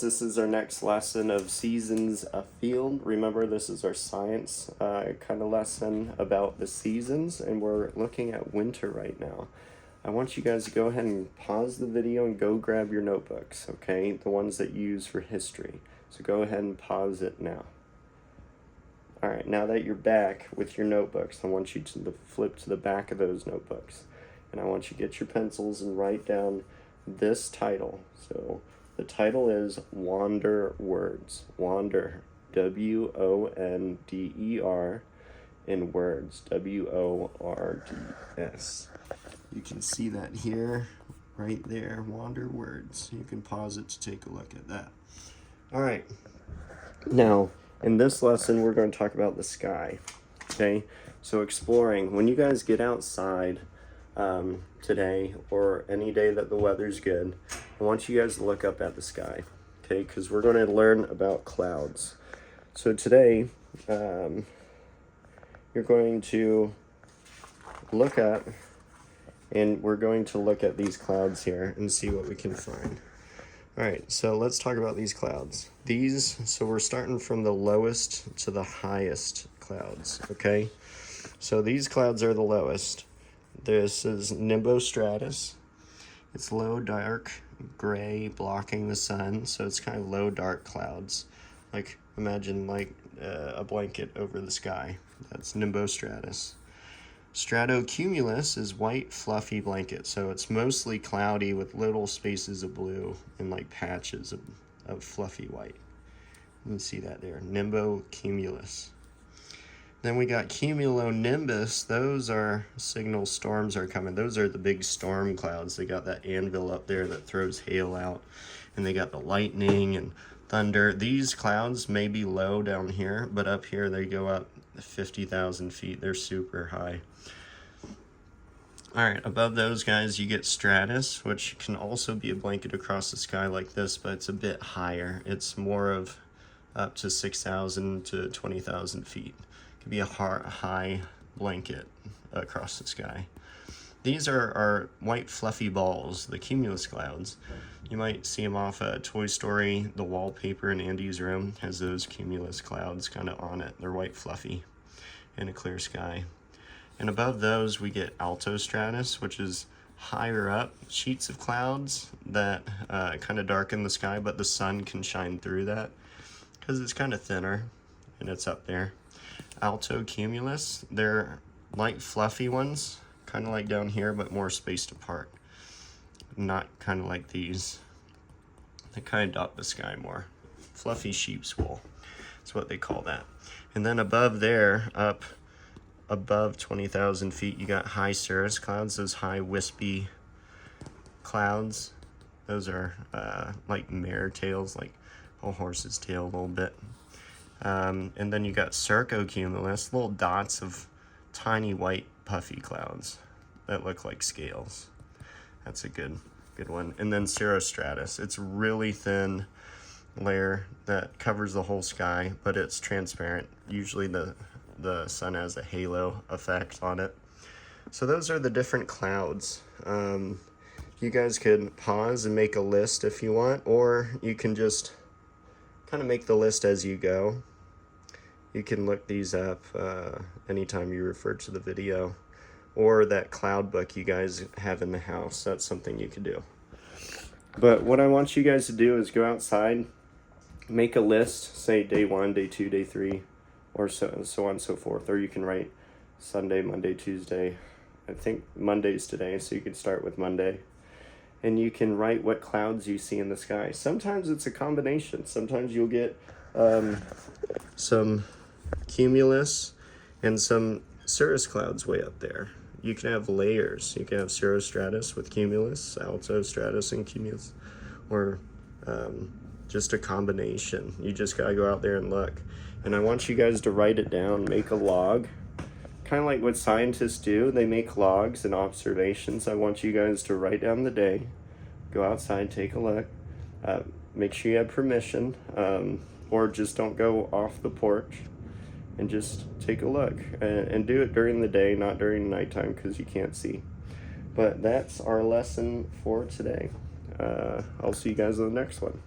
This is our next lesson of Seasons Afield. Remember, this is our science kind of lesson about the seasons, and we're looking at winter right now. I want you guys to go ahead and pause the video and go grab your notebooks, okay? The ones that you use for history. So go ahead and pause it now. All right, now that you're back with your notebooks, I want you to flip to the back of those notebooks. And I want you to get your pencils and write down this title. So the title is Wander Words. Wander, W-O-N-D-E-R, and Words, W-O-R-D-S. You can see that here, right there, Wander Words. You can pause it to take a look at that. All right, now in this lesson, we're going to talk about the sky, okay? So exploring, when you guys get outside today or any day that the weather's good, I want you guys to look up at the sky, okay? Because we're going to learn about clouds. So today, you're going to look at, and we're going to look at these clouds here and see what we can find. All right, so let's talk about these clouds. So we're starting from the lowest to the highest clouds, okay? So these clouds are the lowest. This is nimbostratus. It's low, dark, gray, blocking the sun, so it's kind of low, dark clouds. Like, imagine like a blanket over the sky. That's nimbostratus. Stratocumulus is white, fluffy blanket, so it's mostly cloudy with little spaces of blue and like patches of fluffy white. You can see that there, nimbocumulus. Then we got cumulonimbus. Those are signal storms are coming. Those are the big storm clouds. They got that anvil up there that throws hail out, and they got the lightning and thunder. These clouds may be low down here, but up here they go up 50,000 feet. They're super high. All right, above those guys, you get stratus, which can also be a blanket across the sky like this, but it's a bit higher. It's more of up to 6,000 to 20,000 feet. It could be a high blanket across the sky. These are white fluffy balls, the cumulus clouds. You might see them off Toy Story. The wallpaper in Andy's room has those cumulus clouds kind of on it. They're white fluffy in a clear sky. And above those, we get altostratus, which is higher up sheets of clouds that kind of darken the sky, but the sun can shine through that because it's kind of thinner and it's up there. Altocumulus, they're light fluffy ones, kind of like down here, but more spaced apart. Not kind of like these. They kind of dot the sky more. Fluffy sheep's wool. That's what they call that. And then above there, up above 20,000 feet, you got high cirrus clouds, those high wispy clouds. Those are like mare tails, like a horse's tail a little bit. And then you got cirrocumulus, little dots of tiny white puffy clouds that look like scales. That's a good one. And then cirrostratus, it's really thin layer that covers the whole sky, but it's transparent. Usually the sun has a halo effect on it. So those are the different clouds. You guys could pause and make a list if you want, or you can just kind of make the list as you go. You can look these up anytime you refer to the video, or that cloud book you guys have in the house. That's something you could do. But what I want you guys to do is go outside, make a list, say day 1, day 2, day 3, or so on and so forth. Or you can write Sunday, Monday, Tuesday. I think Monday's today, so you can start with Monday. And you can write what clouds you see in the sky. Sometimes it's a combination. Sometimes you'll get some cumulus and some cirrus clouds way up there. You can have layers. You can have cirrostratus with cumulus, altostratus and cumulus, or just a combination. You just gotta go out there and look. And I want you guys to write it down, make a log. Kind of like what scientists do, they make logs and observations. I want you guys to write down the day, go outside, take a look, make sure you have permission, or just don't go off the porch, and just take a look. And do it during the day, not during nighttime, because you can't see. But that's our lesson for today. I'll see you guys in the next one.